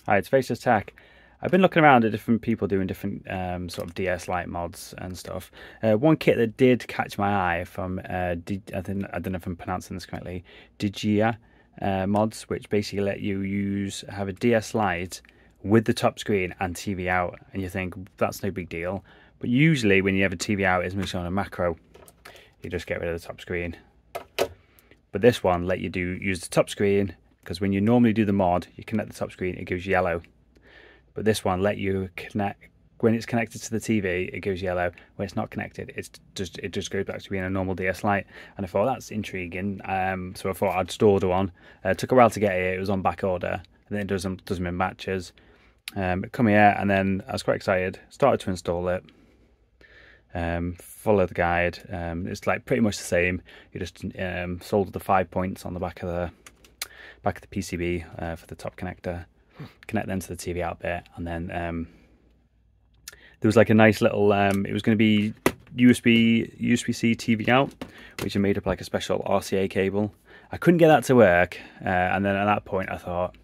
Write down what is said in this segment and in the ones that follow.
Hi, it's Faces Tech. I've been looking around at different people doing different sort of DS Lite mods and stuff. One kit that did catch my eye from, I don't know if I'm pronouncing this correctly, Digia mods, which basically let you have a DS Lite with the top screen and TV out, and you think that's no big deal. But usually when you have a TV out, it's mostly on a macro. You just get rid of the top screen. But this one let you use the top screen, because when you normally do the mod, you connect the top screen, it goes yellow. But this one let you connect, when it's connected to the TV, it goes yellow. When it's not connected, it just goes back to being a normal DS Lite. And I thought that's intriguing. So I thought I'd just order one. It took a while to get it. It was on back order, and then it does them in batches. It come here, and then I was quite excited. Started to install it. Follow the guide. It's like pretty much the same. You just solder the 5 points on the back of the PCB for the top connector. Connect them to the TV out bit, and then there was like a nice little. It was going to be USB-C TV out, which I made up like a special RCA cable. I couldn't get that to work, and then at that point I thought,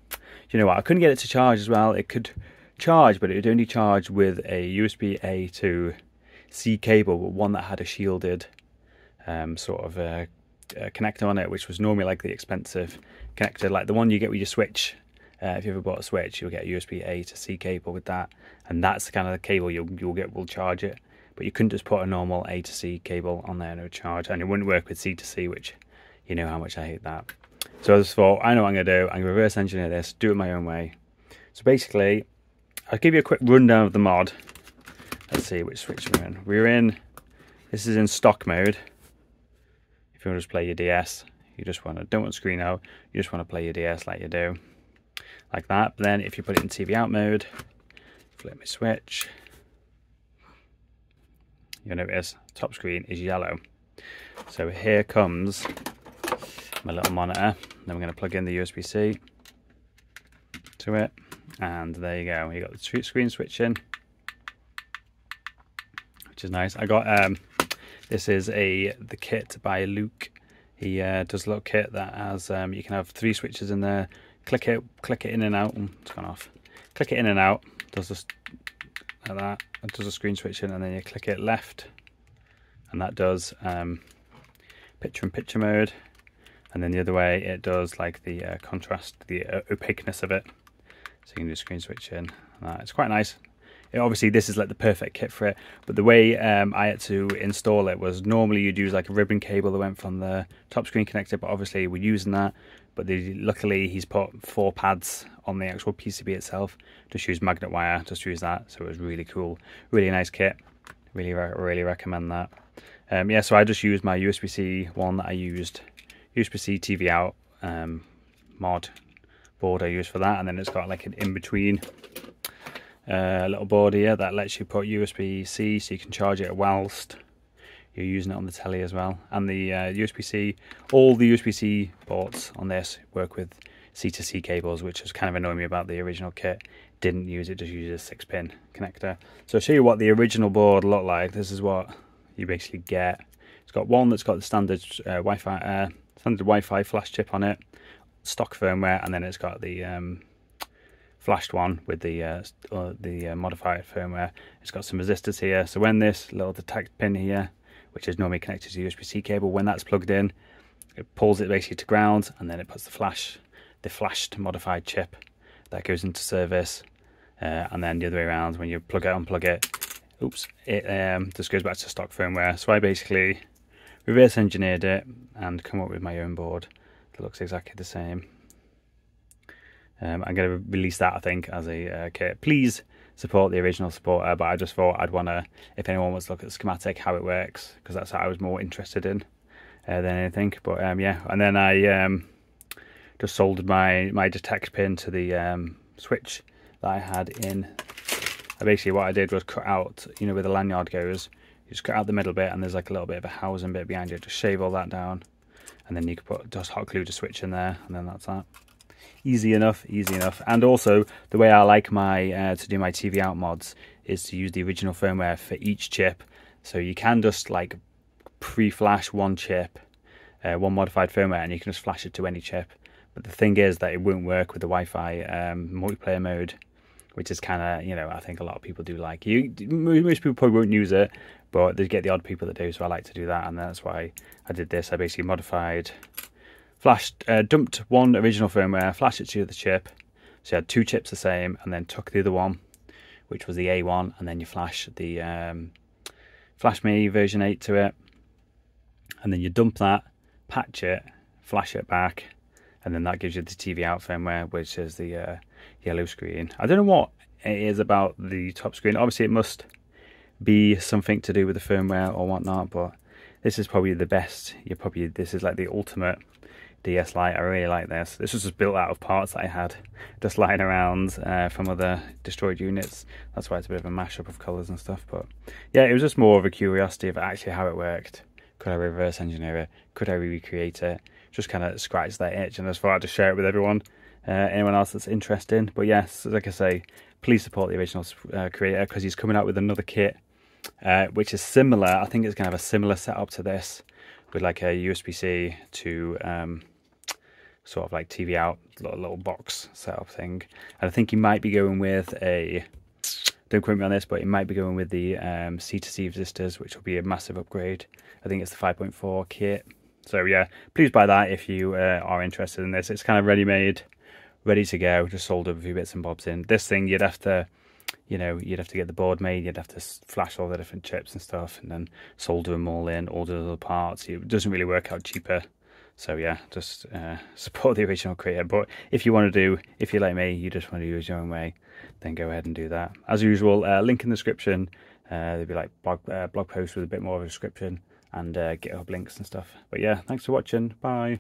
you know what? I couldn't get it to charge as well. It could charge, but it would only charge with a USB-A to C cable, but one that had a shielded sort of connector on it, which was normally like the expensive connector, like the one you get with your Switch. If you ever bought a Switch, you'll get a USB-A to C cable with that, and that's the kind of the cable you'll get will charge it. But you couldn't just put a normal A to C cable on there and it would charge, and it wouldn't work with C to C, which you know how much I hate that. So I just thought, I know what I'm going to do. I'm going to reverse engineer this, do it my own way. So basically, I'll give you a quick rundown of the mod. Let's see which switch we're in. This is in stock mode. If you want to just play your DS, you just don't want screen out, you just want to play your DS like you do. Like that. But then if you put it in TV out mode, flip my switch, you'll notice top screen is yellow. So here comes my little monitor. Then we're going to plug in the USB-C to it, and there you go. You got the screen switching, which is nice. I got this is the kit by Luke. He does a little kit that has you can have 3 switches in there. Click it in and out. It's gone off. Click it in and out. Does this like that. It does a screen switching, and then you click it left, and that does picture-in-picture mode. And then the other way, it does like the contrast, the opaqueness of it. So you can do screen switching. It's quite nice. Obviously, this is like the perfect kit for it. But the way I had to install it was normally you'd use like a ribbon cable that went from the top screen connector. But obviously, we're using that. But luckily, he's put 4 pads on the actual PCB itself. Just use magnet wire. Just use that. So it was really cool. Really nice kit. Really recommend that. Yeah, so I just used my USB-C one that I used. USB-C TV out mod board I used for that, and then it's got like an in-between little board here that lets you put USB-C so you can charge it whilst you're using it on the telly as well. And the USB-C, all the USB-C ports on this work with C to C cables, which was kind of annoying me about the original kit. Didn't use it, just used a 6-pin connector. So I'll show you what the original board looked like. This is what you basically get. It's got one that's got the standard Wi-Fi flash chip on it, stock firmware, and then it's got the flashed one with the modified firmware. It's got some resistors here, so when this little detect pin here, which is normally connected to the USB-C cable, when that's plugged in, it pulls it basically to ground, and then it puts the flashed modified chip that goes into service, and then the other way around, when you plug it, unplug it, it just goes back to stock firmware. So I basically reverse engineered it and come up with my own board that looks exactly the same. I'm going to release that, I think, as a kit. Please support the original supporter, but I just thought I'd want to, if anyone wants to look at the schematic, how it works, because that's what I was more interested in than anything. But yeah, and then I just soldered my detect pin to the switch that I had in. Basically what I did was cut out, you know, where the lanyard goes, you just cut out the middle bit, and there's like a little bit of a housing bit behind it. Just shave all that down, and then you can put just hot glue to switch in there, and then that's that. Easy enough, easy enough. And also the way I like my to do my TV out mods is to use the original firmware for each chip. So you can just like pre-flash one chip, one modified firmware, and you can just flash it to any chip. But the thing is that it won't work with the Wi-Fi multiplayer mode, which is kind of, you know, I think a lot of people do like. Most people probably won't use it, but they get the odd people that do, so I like to do that, and that's why I did this. I basically modified, dumped one original firmware, flashed it to the chip, so you had two chips the same, and then took the other one, which was the A1, and then you flash the Flash Me version 8 to it, and then you dump that, patch it, flash it back, and then that gives you the TV out firmware, which is the yellow screen. I don't know what it is about the top screen. Obviously it must be something to do with the firmware or whatnot, but this is probably the best. This is like the ultimate DS Lite. I really like this. This was just built out of parts that I had just lying around from other destroyed units. That's why it's a bit of a mashup of colours and stuff. But yeah, it was just more of a curiosity of actually how it worked. Could I reverse engineer it? Could I recreate it? Just kind of scratch that itch, and I just thought I'd just share it with everyone, anyone else that's interested. But yes, like I say, please support the original creator, because he's coming out with another kit which is similar. I think it's going to have a similar setup to this, with like a USB-C to sort of like TV out, little box setup thing. And I think he might be going with a, don't quote me on this, but he might be going with the C2C resistors, which will be a massive upgrade. I think it's the 5.4 kit. So yeah, please buy that if you are interested in this. It's kind of ready-made, ready to go, just solder a few bits and bobs in. This thing, you'd have to, you know, you'd have to get the board made, you'd have to flash all the different chips and stuff, and then solder them all in, order the parts. It doesn't really work out cheaper. So yeah, just support the original creator. But if you want to do, if you're like me, you just want to use your own way, then go ahead and do that. As usual, link in the description. There'll be like blog posts with a bit more of a description, and GitHub links and stuff. But yeah, thanks for watching. Bye.